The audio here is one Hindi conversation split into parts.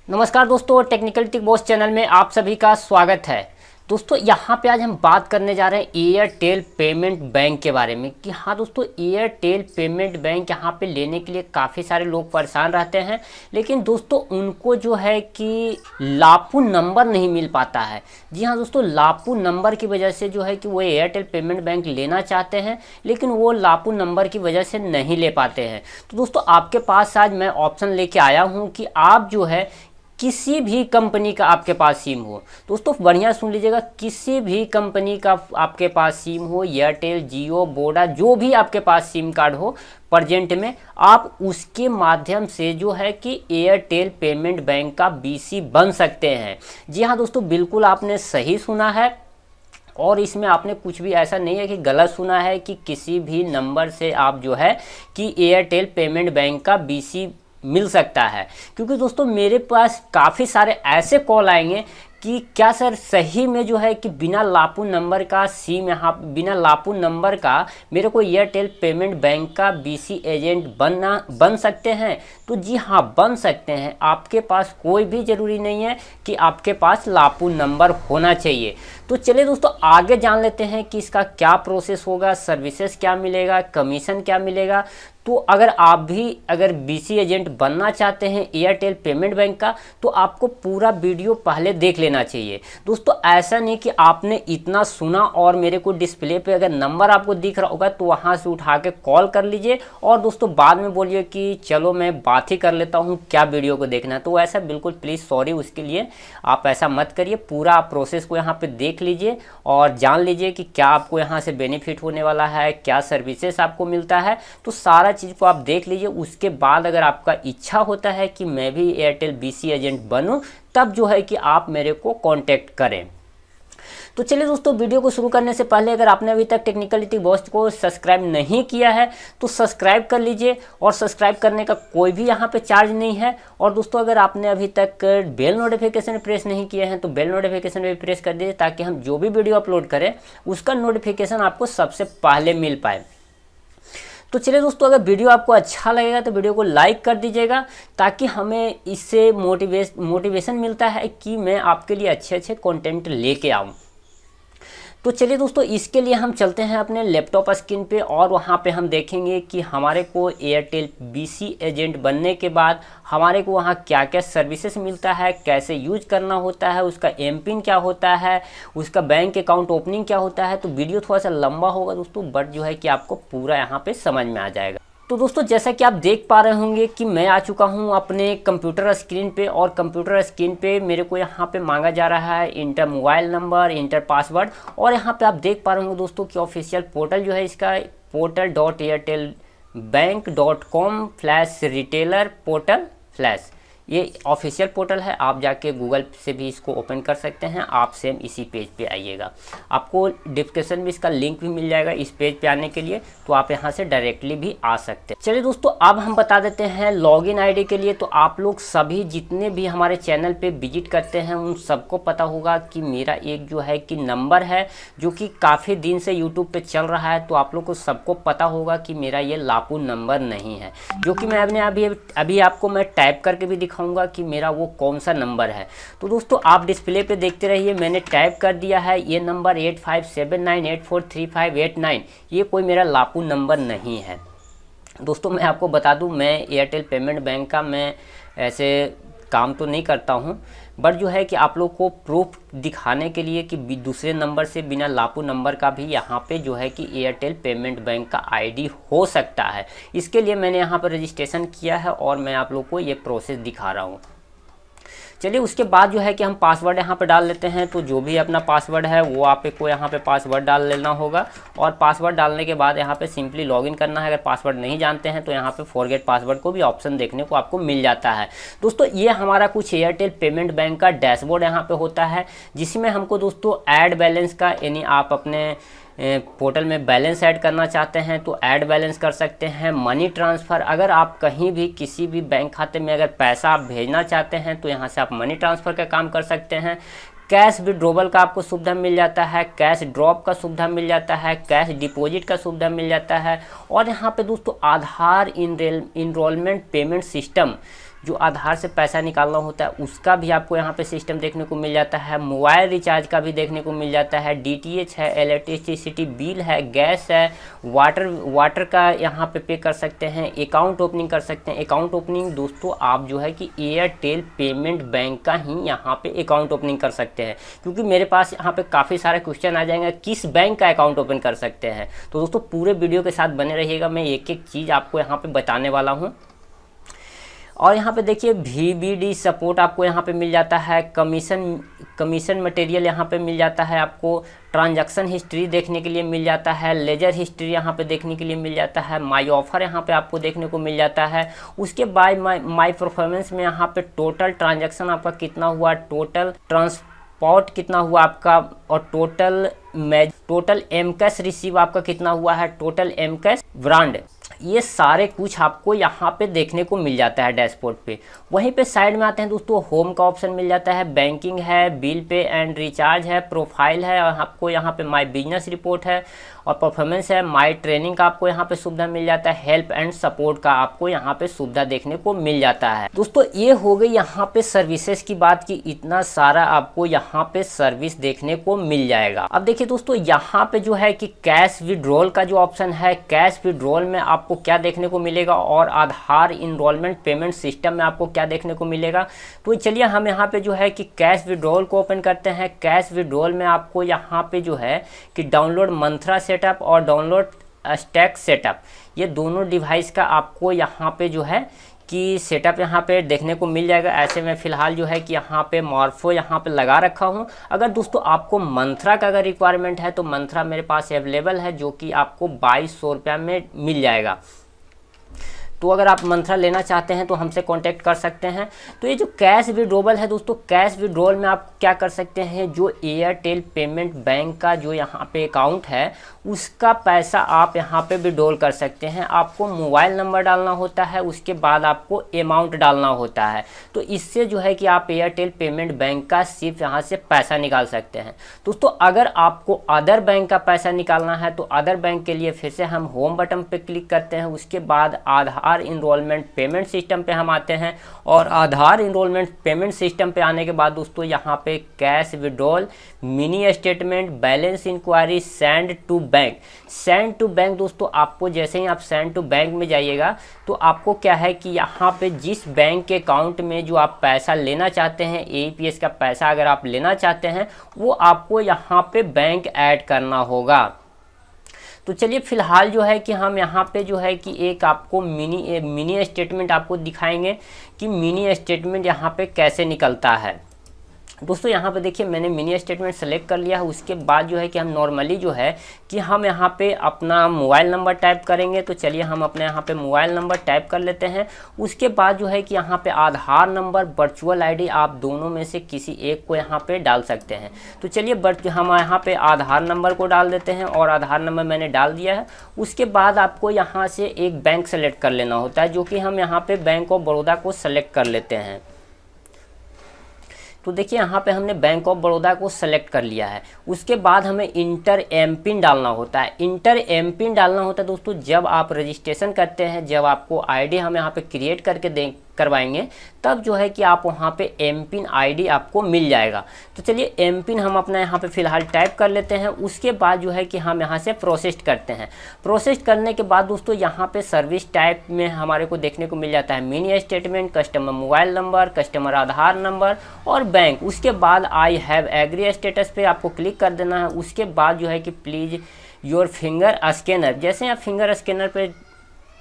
नमस्कार दोस्तों, टेक्निकल बॉस चैनल में आप सभी का स्वागत है। दोस्तों यहाँ पे आज हम बात करने जा रहे हैं एयरटेल पेमेंट बैंक के बारे में कि हाँ दोस्तों, एयरटेल पेमेंट बैंक यहाँ पे लेने के लिए काफ़ी सारे लोग परेशान रहते हैं, लेकिन दोस्तों उनको जो है कि लापू नंबर नहीं मिल पाता है। जी हाँ दोस्तों, लापू नंबर की वजह से जो है कि वो एयरटेल पेमेंट बैंक लेना चाहते हैं, लेकिन वो लापू नंबर की वजह से नहीं ले पाते हैं। तो दोस्तों आपके पास आज मैं ऑप्शन लेके आया हूँ कि आप जो है किसी भी कंपनी का आपके पास सिम हो, दोस्तों बढ़िया सुन लीजिएगा, किसी भी कंपनी का आपके पास सिम हो, एयरटेल, जियो, वोडा, जो भी आपके पास सिम कार्ड हो प्रेजेंट में, आप उसके माध्यम से जो है कि एयरटेल पेमेंट बैंक का बीसी बन सकते हैं। जी हाँ दोस्तों, बिल्कुल आपने सही सुना है और इसमें आपने कुछ भी ऐसा नहीं है कि गलत सुना है कि किसी भी नंबर से आप जो है कि एयरटेल पेमेंट बैंक का बीसी मिल सकता है। क्योंकि दोस्तों मेरे पास काफ़ी सारे ऐसे कॉल आएंगे कि क्या सर सही में जो है कि बिना लापू नंबर का सिम, यहाँ बिना लापू नंबर का मेरे को एयरटेल पेमेंट बैंक का बीसी एजेंट बन सकते हैं? तो जी हाँ, बन सकते हैं। आपके पास कोई भी ज़रूरी नहीं है कि आपके पास लापू नंबर होना चाहिए। तो चलिए दोस्तों आगे जान लेते हैं कि इसका क्या प्रोसेस होगा, सर्विसेज क्या मिलेगा, कमीशन क्या मिलेगा। तो अगर बीसी एजेंट बनना चाहते हैं एयरटेल पेमेंट बैंक का, तो आपको पूरा वीडियो पहले देख लेना चाहिए। दोस्तों ऐसा नहीं कि आपने इतना सुना और मेरे को डिस्प्ले पे अगर नंबर आपको दिख रहा होगा तो वहाँ से उठा के कॉल कर लीजिए और दोस्तों बाद में बोलिए कि चलो मैं बात ही कर लेता हूँ, क्या वीडियो को देखना है। तो ऐसा बिल्कुल प्लीज़ सॉरी, उसके लिए आप ऐसा मत करिए। पूरा आप प्रोसेस को यहाँ पर देख लीजिए और जान लीजिए कि क्या आपको यहाँ से बेनिफिट होने वाला है, क्या सर्विसेज आपको मिलता है। तो सारा चीज़ को आप देख लीजिए। उसके बाद अगर आपका इच्छा होता है कि मैं भी एयरटेल बीसी एजेंट बनूं, तब जो है कि आप मेरे को कांटेक्ट करें। तो चलिए दोस्तों, वीडियो को शुरू करने से पहले अगर आपने अभी तक टेक्निकलिटी बॉस को सब्सक्राइब नहीं किया है तो सब्सक्राइब कर लीजिए और सब्सक्राइब करने का कोई भी यहाँ पे चार्ज नहीं है। और दोस्तों अगर आपने अभी तक बेल नोटिफिकेशन प्रेस नहीं किए हैं तो बेल नोटिफिकेशन भी प्रेस कर दीजिए, ताकि हम जो भी वीडियो अपलोड करें उसका नोटिफिकेशन आपको सबसे पहले मिल पाए। तो चलिए दोस्तों, अगर वीडियो आपको अच्छा लगेगा तो वीडियो को लाइक कर दीजिएगा, ताकि हमें इससे मोटिवेशन मिलता है कि मैं आपके लिए अच्छे कंटेंट लेके आऊँ। तो चलिए दोस्तों, इसके लिए हम चलते हैं अपने लैपटॉप स्क्रीन पे और वहाँ पे हम देखेंगे कि हमारे को एयरटेल बीसी एजेंट बनने के बाद हमारे को वहाँ क्या क्या सर्विसेज मिलता है, कैसे यूज करना होता है, उसका एम पिन क्या होता है, उसका बैंक अकाउंट ओपनिंग क्या होता है। तो वीडियो थोड़ा सा लंबा होगा दोस्तों, बट जो है कि आपको पूरा यहाँ पर समझ में आ जाएगा। तो दोस्तों जैसा कि आप देख पा रहे होंगे कि मैं आ चुका हूं अपने कंप्यूटर स्क्रीन पे, और कंप्यूटर स्क्रीन पे मेरे को यहां पे मांगा जा रहा है inter mobile number, inter password. और यहां पे आप देख पा रहे होंगे दोस्तों कि ऑफिशियल पोर्टल जो है इसका portal.airtelbank.com/retailer-portal/, ये ऑफिशियल पोर्टल है। आप जाके गूगल से भी इसको ओपन कर सकते हैं। आप सेम इसी पेज पे आइएगा, आपको डिस्क्रिप्शन में इसका लिंक भी मिल जाएगा इस पेज पे आने के लिए, तो आप यहाँ से डायरेक्टली भी आ सकते हैं। चलिए दोस्तों, अब हम बता देते हैं लॉगिन आईडी के लिए। तो आप लोग सभी जितने भी हमारे चैनल पे विजिट करते हैं उन सबको पता होगा कि मेरा एक जो है कि नंबर है जो कि काफ़ी दिन से यूट्यूब पे चल रहा है। तो आप लोग को सबको पता होगा कि मेरा ये लापू नंबर नहीं है, जो कि मैं अभी आपको मैं टाइप करके भी दिखाऊंगा कि मेरा वो कौन सा नंबर है। तो दोस्तों आप डिस्प्ले पे देखते रहिए, मैंने टाइप कर दिया है ये नंबर 8579843589। ये कोई मेरा लापू नंबर नहीं है। दोस्तों मैं आपको बता दूं, मैं एयरटेल पेमेंट बैंक का मैं ऐसे काम तो नहीं करता हूं, बट जो है कि आप लोग को प्रूफ दिखाने के लिए कि दूसरे नंबर से बिना लापू नंबर का भी यहाँ पे जो है कि एयरटेल पेमेंट बैंक का आईडी हो सकता है, इसके लिए मैंने यहाँ पर रजिस्ट्रेशन किया है और मैं आप लोग को ये प्रोसेस दिखा रहा हूँ। चलिए उसके बाद जो है कि हम पासवर्ड यहाँ पे डाल लेते हैं। तो जो भी अपना पासवर्ड है वो आपको यहाँ पे पासवर्ड डाल लेना होगा, और पासवर्ड डालने के बाद यहाँ पे सिंपली लॉगिन करना है। अगर पासवर्ड नहीं जानते हैं तो यहाँ पे फॉरगेट पासवर्ड को भी ऑप्शन देखने को आपको मिल जाता है। दोस्तों ये हमारा कुछ एयरटेल पेमेंट बैंक का डैशबोर्ड यहाँ पे होता है, जिसमें हमको दोस्तों ऐड बैलेंस का, यानी आप अपने पोर्टल में बैलेंस ऐड करना चाहते हैं तो ऐड बैलेंस कर सकते हैं। मनी ट्रांसफ़र, अगर आप कहीं भी किसी भी बैंक खाते में अगर पैसा आप भेजना चाहते हैं तो यहाँ से आप मनी ट्रांसफ़र का काम कर सकते हैं। कैश विड्रॉवल का आपको सुविधा मिल जाता है, कैश ड्रॉप का सुविधा मिल जाता है, कैश डिपॉजिट का सुविधा मिल जाता है। और यहाँ पे दोस्तों आधार इनरोलमेंट पेमेंट सिस्टम जो आधार से पैसा निकालना होता है उसका भी आपको यहाँ पे सिस्टम देखने को मिल जाता है। मोबाइल रिचार्ज का भी देखने को मिल जाता है। DTH है, इलेक्ट्रिसिटी बिल है, गैस है, वाटर का यहाँ पे कर सकते हैं। अकाउंट ओपनिंग कर सकते हैं। अकाउंट ओपनिंग दोस्तों आप जो है कि एयरटेल पेमेंट बैंक का ही यहाँ पे अकाउंट ओपनिंग कर सकते हैं, क्योंकि मेरे पास यहाँ पे काफ़ी सारे क्वेश्चन आ जाएंगे किस बैंक का अकाउंट ओपन कर सकते हैं। तो दोस्तों पूरे वीडियो के साथ बने रहिएगा, मैं एक एक चीज़ आपको यहाँ पे बताने वाला हूँ। और यहाँ पे देखिए VBD सपोर्ट आपको यहाँ पे मिल जाता है। कमीशन मटेरियल यहाँ पे मिल जाता है आपको। ट्रांजैक्शन हिस्ट्री देखने के लिए मिल जाता है। लेजर हिस्ट्री यहाँ पे देखने के लिए मिल जाता है। माई ऑफर यहाँ पे आपको देखने को मिल जाता है। उसके बाद माई परफॉर्मेंस में यहाँ पे टोटल ट्रांजैक्शन आपका कितना हुआ, टोटल ट्रांसपोर्ट कितना हुआ आपका, और टोटल एम कैश रिसीव आपका कितना हुआ है, टोटल एम कैश ब्रांड, ये सारे कुछ आपको यहाँ पे देखने को मिल जाता है डैशबोर्ड पे। वहीं पे साइड में आते हैं दोस्तों, होम का ऑप्शन मिल जाता है, बैंकिंग है, बिल पे एंड रिचार्ज है, प्रोफाइल है, और आपको यहाँ पे माई बिजनेस रिपोर्ट है, और परफॉर्मेंस है। माई ट्रेनिंग का आपको यहाँ पे सुविधा मिल जाता है। हेल्प एंड सपोर्ट का आपको यहाँ पे सुविधा देखने को मिल जाता है। दोस्तों ये हो गई यहाँ पे सर्विसेज की बात की, इतना सारा आपको यहाँ पे सर्विस देखने को मिल जाएगा। अब देखिए दोस्तों यहाँ पे जो है कि कैश विड्रॉल का जो ऑप्शन है, कैश विड्रॉल में आपको क्या देखने को मिलेगा, और आधार इनरोलमेंट पेमेंट सिस्टम में आपको क्या देखने को मिलेगा। तो चलिए हम यहाँ पे जो है कि कैश विड्रॉल को ओपन करते हैं। कैश विड्रॉल में आपको यहाँ पे जो है कि डाउनलोड मंत्रा सेटअप और डाउनलोड स्टैक सेटअप, ये दोनों डिवाइस का आपको यहाँ पे जो है कि सेटअप यहाँ पे देखने को मिल जाएगा। ऐसे में फ़िलहाल जो है कि यहाँ पे मॉर्फो यहाँ पे लगा रखा हूँ। अगर दोस्तों आपको मंत्रा का अगर रिक्वायरमेंट है तो मंत्रा मेरे पास अवेलेबल है, जो कि आपको 2200 रुपया में मिल जाएगा। तो अगर आप मंत्रा लेना चाहते हैं तो हमसे कांटेक्ट कर सकते हैं। तो ये जो कैश विड्रॉल है दोस्तों, कैश विड्रॉल में आप क्या कर सकते हैं, जो एयरटेल पेमेंट बैंक का जो यहाँ पे अकाउंट है उसका पैसा आप यहाँ पे विड्रॉल कर सकते हैं। आपको मोबाइल नंबर डालना होता है, उसके बाद आपको अमाउंट डालना होता है। तो इससे जो है कि आप एयरटेल पेमेंट बैंक का सिर्फ यहाँ से पैसा निकाल सकते हैं। दोस्तों अगर आपको अदर बैंक का पैसा निकालना है तो अदर बैंक के लिए फिर से हम होम बटन पे क्लिक करते हैं। उसके बाद आधार इनरोलमेंट पेमेंट सिस्टम पे हम आते हैं, और आधार इनरोलमेंट पेमेंट सिस्टम पे आने के बाद दोस्तों यहाँ पे cash withdrawal, mini statement, balance enquiry, send to bank दोस्तों आपको जैसे ही आप सेंड टू बैंक में जाइएगा तो आपको क्या है कि यहाँ पे जिस बैंक के अकाउंट में जो आप पैसा लेना चाहते हैं, AEPS का पैसा अगर आप लेना चाहते हैं, वो आपको यहाँ पे बैंक ऐड करना होगा। तो चलिए फिलहाल जो है कि हम यहाँ पे जो है कि एक आपको मिनी स्टेटमेंट आपको दिखाएंगे कि मिनी स्टेटमेंट यहाँ पे कैसे निकलता है। दोस्तों यहाँ पे देखिए मैंने मिनी स्टेटमेंट सेलेक्ट कर लिया है। उसके बाद जो है कि हम नॉर्मली जो है कि हम यहाँ पे अपना मोबाइल नंबर टाइप करेंगे। तो चलिए हम अपने यहाँ पे मोबाइल नंबर टाइप कर लेते हैं। उसके बाद जो है कि यहाँ पे आधार नंबर, वर्चुअल आईडी, आप दोनों में से किसी एक को यहाँ पे डाल सकते हैं। तो चलिए हम यहाँ पे आधार नंबर को डाल देते हैं, और आधार नंबर मैंने डाल दिया है। उसके बाद आपको यहाँ से एक बैंक सेलेक्ट कर लेना होता है, जो कि हम यहाँ पे बैंक ऑफ बड़ौदा को सेलेक्ट कर लेते हैं। तो देखिए यहाँ पे हमने बैंक ऑफ बड़ौदा को सेलेक्ट कर लिया है। उसके बाद हमें इंटर एम पिन डालना होता है। इंटर एम पिन डालना होता है दोस्तों जब आप रजिस्ट्रेशन करते हैं, जब आपको आईडी हम यहाँ पे क्रिएट करके करवाएंगे, तब जो है कि आप वहाँ पे एम पिन आईडी आपको मिल जाएगा। तो चलिए एम पिन हम अपना यहाँ पे फ़िलहाल टाइप कर लेते हैं। उसके बाद जो है कि हम यहाँ से प्रोसेस करते हैं। प्रोसेस करने के बाद दोस्तों यहाँ पे सर्विस टाइप में हमारे को देखने को मिल जाता है mini statement, customer mobile number, customer Aadhaar number और बैंक। उसके बाद आई हैव एग्री स्टेटस पे आपको क्लिक कर देना है। उसके बाद जो है कि प्लीज़ योर फिंगर स्कैनर, जैसे आप फिंगर स्कैनर पे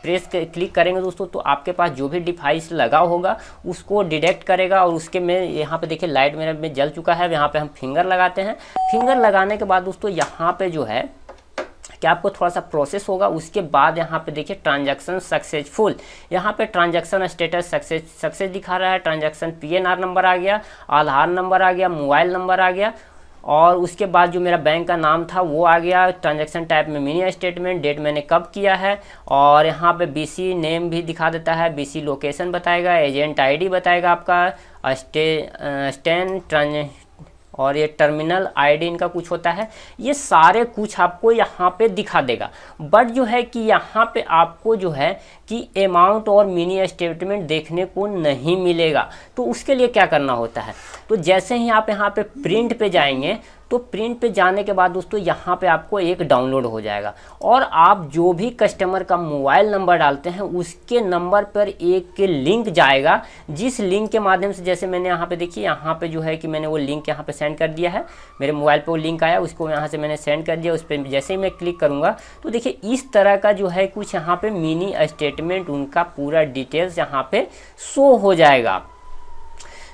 प्रेस क्लिक करेंगे दोस्तों तो आपके पास जो भी डिवाइस लगा होगा उसको डिटेक्ट करेगा। और उसके में यहाँ पे देखिए लाइट मेरे में जल चुका है। यहाँ पे हम फिंगर लगाते हैं। फिंगर लगाने के बाद दोस्तों यहाँ पे जो है कि आपको थोड़ा सा प्रोसेस होगा। उसके बाद यहाँ पे देखिए ट्रांजैक्शन सक्सेसफुल, यहाँ पे ट्रांजैक्शन स्टेटस सक्सेस दिखा रहा है। ट्रांजैक्शन PNR नंबर आ गया, आधार नंबर आ गया, मोबाइल नंबर आ गया, और उसके बाद जो मेरा बैंक का नाम था वो आ गया। ट्रांजैक्शन टाइप में मिनी स्टेटमेंट, डेट मैंने कब किया है, और यहाँ पे BC नेम भी दिखा देता है, BC लोकेशन बताएगा, एजेंट ID बताएगा आपका, और ये टर्मिनल आईडी इनका कुछ होता है, ये सारे कुछ आपको यहाँ पे दिखा देगा। बट जो है कि यहाँ पे आपको जो है कि अमाउंट और मिनी स्टेटमेंट देखने को नहीं मिलेगा। तो उसके लिए क्या करना होता है, तो जैसे ही आप यहाँ पे प्रिंट पे जाएंगे तो प्रिंट पे जाने के बाद दोस्तों यहाँ पे आपको एक डाउनलोड हो जाएगा और आप जो भी कस्टमर का मोबाइल नंबर डालते हैं उसके नंबर पर एक लिंक जाएगा, जिस लिंक के माध्यम से, जैसे मैंने यहाँ पे देखिए यहाँ पे जो है कि मैंने वो लिंक यहाँ पे सेंड कर दिया है, मेरे मोबाइल पे वो लिंक आया, उसको यहाँ से मैंने सेंड कर दिया। उस पर जैसे ही मैं क्लिक करूँगा तो देखिए इस तरह का जो है कुछ यहाँ पे मिनी स्टेटमेंट उनका पूरा डिटेल्स यहाँ पे शो हो जाएगा।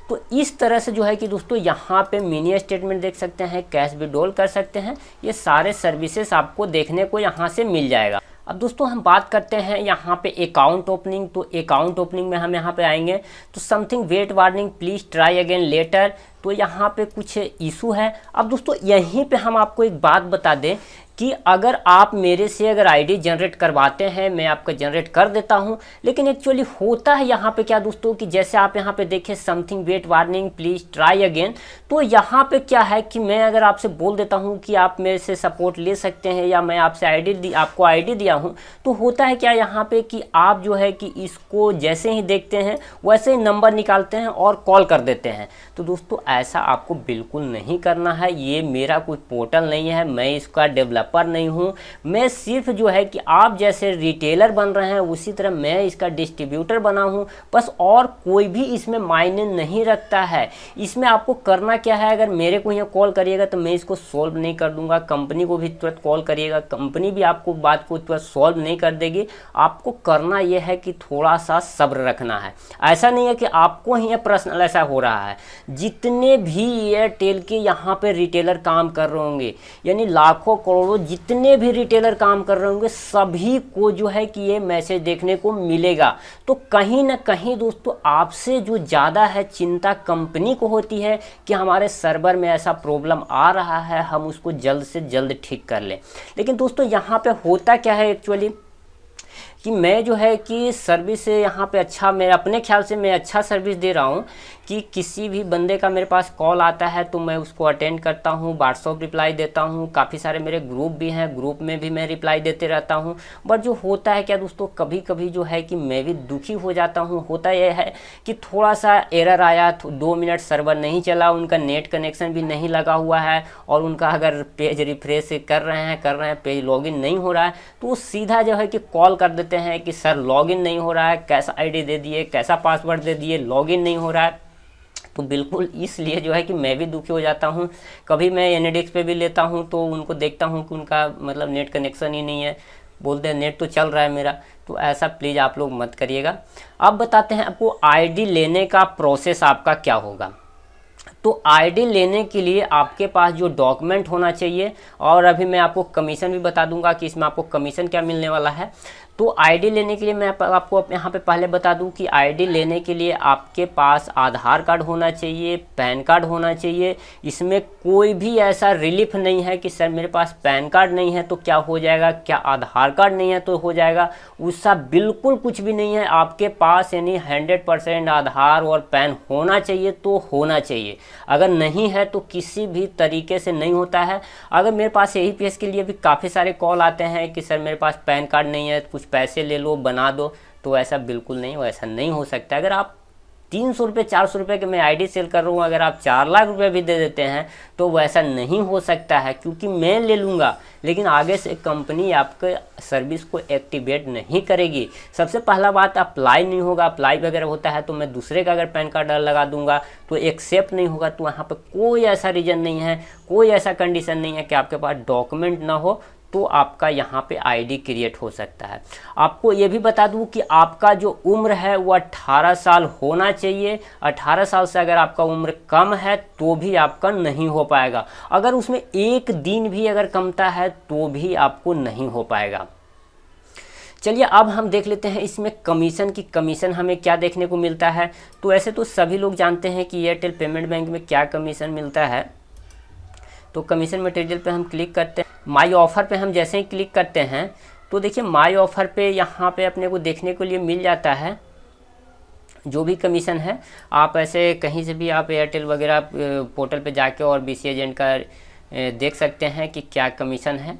तो इस तरह से जो है कि दोस्तों यहाँ पे मिनी स्टेटमेंट देख सकते हैं, कैश विड्रॉल कर सकते हैं, ये सारे सर्विसेज आपको देखने को यहाँ से मिल जाएगा। अब दोस्तों हम बात करते हैं यहाँ पे अकाउंट ओपनिंग। तो अकाउंट ओपनिंग में हम यहाँ पे आएंगे तो something wait warning please try again later, तो यहाँ पे कुछ इशू है। अब दोस्तों यहीं पे हम आपको एक बात बता दें कि अगर आप मेरे से अगर आईडी जनरेट करवाते हैं, मैं आपका जनरेट कर देता हूं, लेकिन एक्चुअली होता है यहाँ पे क्या दोस्तों कि जैसे आप यहाँ पे देखें something wait warning please try again, तो यहाँ पे क्या है कि मैं अगर आपसे बोल देता हूँ कि आप मेरे से सपोर्ट ले सकते हैं या मैं आपसे आपको आईडी दिया हूँ, तो होता है क्या यहाँ पे कि आप जो है कि इसको जैसे ही देखते हैं वैसे ही नंबर निकालते हैं और कॉल कर देते हैं। तो दोस्तों ऐसा आपको बिल्कुल नहीं करना है। ये मेरा कोई पोर्टल नहीं है, मैं इसका डेवलपर नहीं हूँ, मैं सिर्फ जो है कि आप जैसे रिटेलर बन रहे हैं उसी तरह मैं इसका डिस्ट्रीब्यूटर बना हूँ बस, और कोई भी इसमें मायने नहीं रखता है। इसमें आपको करना क्या है, अगर मेरे को यहाँ कॉल करिएगा तो मैं इसको सॉल्व नहीं कर दूंगा, कंपनी को भी तुरंत कॉल करिएगा, कंपनी भी आपको बात को तुरंत सॉल्व नहीं कर देगी। आपको करना यह है कि थोड़ा सा सब्र रखना है। ऐसा नहीं है कि आपको ही पर्सनल ऐसा हो रहा है, जितने भी एयरटेल के यहाँ पे रिटेलर काम कर रहे होंगे, यानी लाखों करोड़ों जितने भी रिटेलर काम कर रहे होंगे, सभी को जो है कि ये मैसेज देखने को मिलेगा। तो कहीं ना कहीं दोस्तों आपसे जो ज़्यादा है चिंता कंपनी को होती है कि हमारे सर्वर में ऐसा प्रॉब्लम आ रहा है, हम उसको जल्द से जल्द ठीक कर लें। लेकिन दोस्तों यहाँ पे होता क्या है एक्चुअली कि मैं जो है कि सर्विस यहाँ पे अच्छा, मेरे अपने ख्याल से मैं अच्छा सर्विस दे रहा हूँ कि किसी भी बंदे का मेरे पास कॉल आता है तो मैं उसको अटेंड करता हूँ, व्हाट्सअप रिप्लाई देता हूँ, काफ़ी सारे मेरे ग्रुप भी हैं, ग्रुप में भी मैं रिप्लाई देते रहता हूँ। बट जो होता है क्या दोस्तों, कभी कभी जो है कि मैं भी दुखी हो जाता हूँ। होता यह है कि थोड़ा सा एरर आया, 2 मिनट सर्वर नहीं चला, उनका नेट कनेक्शन भी नहीं लगा हुआ है और उनका अगर पेज रिफ्रेश कर रहे हैं पेज लॉगिन नहीं हो रहा है, तो वो सीधा जो है कि कॉल कर देते हैं कि सर लॉगिन नहीं हो रहा है, कैसा आईडी दे दिए, कैसा पासवर्ड दे दिए, लॉगिन नहीं हो रहा है। तो बिल्कुल इसलिए जो है कि मैं भी दुखी हो जाता हूँ। कभी मैं एनएडिक्स पे भी लेता हूँ तो उनको देखता हूँ कि उनका मतलब नेट कनेक्शन ही नहीं है, बोलते हैं नेट तो चल रहा है मेरा। तो ऐसा प्लीज़ आप लोग मत करिएगा। अब बताते हैं आपको आईडी लेने का प्रोसेस आपका क्या होगा। तो आईडी लेने के लिए आपके पास जो डॉक्यूमेंट होना चाहिए, और अभी मैं आपको कमीशन भी बता दूंगा कि इसमें आपको कमीशन क्या मिलने वाला है। तो आईडी लेने के लिए मैं आपको यहाँ पे पहले बता दूं कि आईडी लेने के लिए आपके पास आधार कार्ड होना चाहिए, पैन कार्ड होना चाहिए। इसमें कोई भी ऐसा रिलीफ नहीं है कि सर मेरे पास पैन कार्ड नहीं है तो क्या हो जाएगा, क्या आधार कार्ड नहीं है तो हो जाएगा, उसका बिल्कुल कुछ भी नहीं है। आपके पास यानी 100% आधार और पैन होना चाहिए तो होना चाहिए, अगर नहीं है तो किसी भी तरीके से नहीं होता है। अगर मेरे पास AEPS के लिए भी काफ़ी सारे कॉल आते हैं कि सर मेरे पास पैन कार्ड नहीं है, कुछ पैसे ले लो बना दो, तो ऐसा बिल्कुल नहीं, वैसा नहीं हो सकता। अगर आप 300 रुपये 400 रुपये के मैं आईडी सेल कर रहा हूँ, अगर आप 4 लाख रुपए भी दे देते हैं तो वैसा नहीं हो सकता है, क्योंकि मैं ले लूँगा लेकिन आगे से कंपनी आपके सर्विस को एक्टिवेट नहीं करेगी। सबसे पहला बात, अप्लाई नहीं होगा। अप्लाई वगैरह होता है तो मैं दूसरे का अगर पैन कार्ड लगा दूंगा तो एक्सेप्ट नहीं होगा। तो यहाँ पर कोई ऐसा रीज़न नहीं है, कोई ऐसा कंडीशन नहीं है कि आपके पास डॉक्यूमेंट ना हो तो आपका यहाँ पे आईडी क्रिएट हो सकता है। आपको ये भी बता दूँ कि आपका जो उम्र है वो 18 साल होना चाहिए। 18 साल से अगर आपका उम्र कम है तो भी आपका नहीं हो पाएगा। अगर उसमें एक दिन भी अगर कमता है तो भी आपको नहीं हो पाएगा। चलिए अब हम देख लेते हैं इसमें कमीशन हमें क्या देखने को मिलता है। तो ऐसे तो सभी लोग जानते हैं कि एयरटेल पेमेंट बैंक में क्या कमीशन मिलता है। तो कमीशन मटेरियल पे हम क्लिक करते हैं, माई ऑफ़र पे हम जैसे ही क्लिक करते हैं तो देखिए माई ऑफ़र पे यहाँ पे अपने को देखने के लिए मिल जाता है जो भी कमीशन है आप ऐसे कहीं से भी आप एयरटेल वगैरह पोर्टल पे जाके और BC एजेंट का देख सकते हैं कि क्या कमीशन है।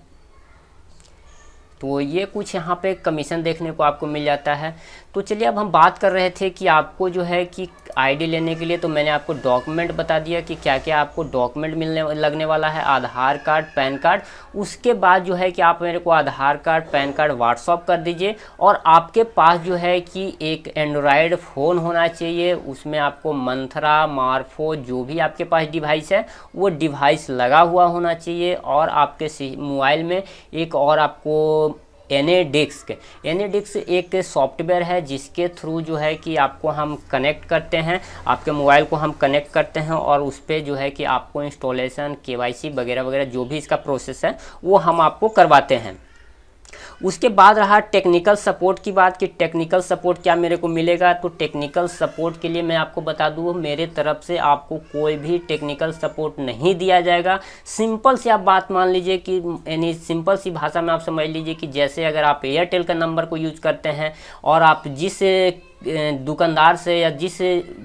तो ये कुछ यहाँ पे कमीशन देखने को आपको मिल जाता है। तो चलिए अब हम बात कर रहे थे कि आपको जो है कि आईडी लेने के लिए तो मैंने आपको डॉक्यूमेंट बता दिया कि क्या क्या आपको डॉक्यूमेंट लगने वाला है। आधार कार्ड, पैन कार्ड। उसके बाद जो है कि आप मेरे को आधार कार्ड, पैन कार्ड व्हाट्सअप कर दीजिए और आपके पास जो है कि एक एंड्रॉयड फ़ोन होना चाहिए। उसमें आपको मंत्रा, मार्फो जो भी आपके पास डिवाइस है वो डिवाइस लगा हुआ होना चाहिए। और आपके मोबाइल में एक और आपको एनएडिस्क एक सॉफ्टवेयर है जिसके थ्रू जो है कि आपको हम कनेक्ट करते हैं, आपके मोबाइल को हम कनेक्ट करते हैं और उस पर जो है कि आपको इंस्टॉलेशन, KYC वगैरह वगैरह जो भी इसका प्रोसेस है वो हम आपको करवाते हैं। उसके बाद रहा टेक्निकल सपोर्ट की बात कि टेक्निकल सपोर्ट क्या मेरे को मिलेगा। तो टेक्निकल सपोर्ट के लिए मैं आपको बता दूँ, मेरे तरफ से आपको कोई भी टेक्निकल सपोर्ट नहीं दिया जाएगा। सिंपल सी आप बात मान लीजिए कि यानी सिंपल सी भाषा में आप समझ लीजिए कि जैसे अगर आप एयरटेल का नंबर को यूज़ करते हैं और आप जिस दुकानदार से या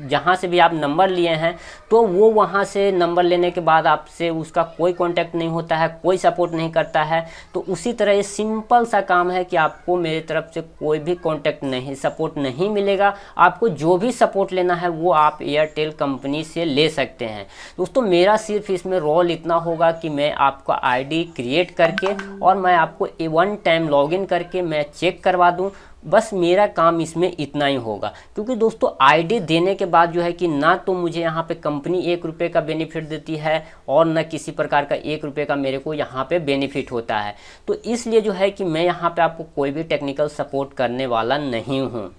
जहाँ से भी आप नंबर लिए हैं तो वो वहाँ से नंबर लेने के बाद आपसे उसका कोई कांटेक्ट नहीं होता है, कोई सपोर्ट नहीं करता है। तो उसी तरह ये सिंपल सा काम है कि आपको मेरी तरफ से कोई भी कांटेक्ट नहीं, सपोर्ट नहीं मिलेगा। आपको जो भी सपोर्ट लेना है वो आप एयरटेल कंपनी से ले सकते हैं। दोस्तों मेरा सिर्फ इसमें रोल इतना होगा कि मैं आपका आईडी क्रिएट करके और मैं आपको 1 टाइम लॉगिन करके मैं चेक करवा दूं। बस मेरा काम इसमें इतना ही होगा, क्योंकि दोस्तों आईडी देने के बाद जो है कि ना तो मुझे यहाँ पे कंपनी 1 रुपये का बेनिफिट देती है और न किसी प्रकार का 1 रुपये का मेरे को यहाँ पे बेनिफिट होता है। तो इसलिए जो है कि मैं यहाँ पे आपको कोई भी टेक्निकल सपोर्ट करने वाला नहीं हूँ।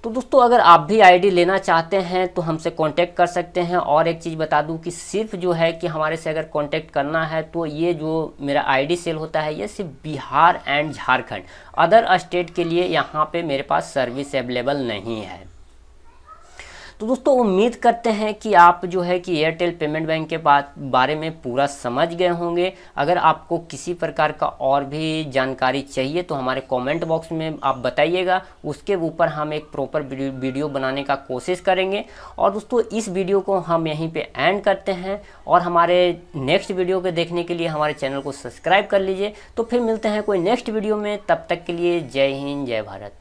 तो दोस्तों अगर आप भी आईडी लेना चाहते हैं तो हमसे कांटेक्ट कर सकते हैं। और एक चीज़ बता दूं कि सिर्फ जो है कि हमारे से अगर कांटेक्ट करना है तो ये जो मेरा आईडी सेल होता है ये सिर्फ Bihar and Jharkhand, other state के लिए यहाँ पे मेरे पास सर्विस अवेलेबल नहीं है। तो दोस्तों उम्मीद करते हैं कि आप जो है कि एयरटेल पेमेंट बैंक के बारे में पूरा समझ गए होंगे। अगर आपको किसी प्रकार का और भी जानकारी चाहिए तो हमारे कमेंट बॉक्स में आप बताइएगा, उसके ऊपर हम एक प्रॉपर वीडियो बनाने का कोशिश करेंगे। और दोस्तों इस वीडियो को हम यहीं पे एंड करते हैं और हमारे नेक्स्ट वीडियो को देखने के लिए हमारे चैनल को सब्सक्राइब कर लीजिए। तो फिर मिलते हैं कोई नेक्स्ट वीडियो में, तब तक के लिए जय हिंद, जय भारत।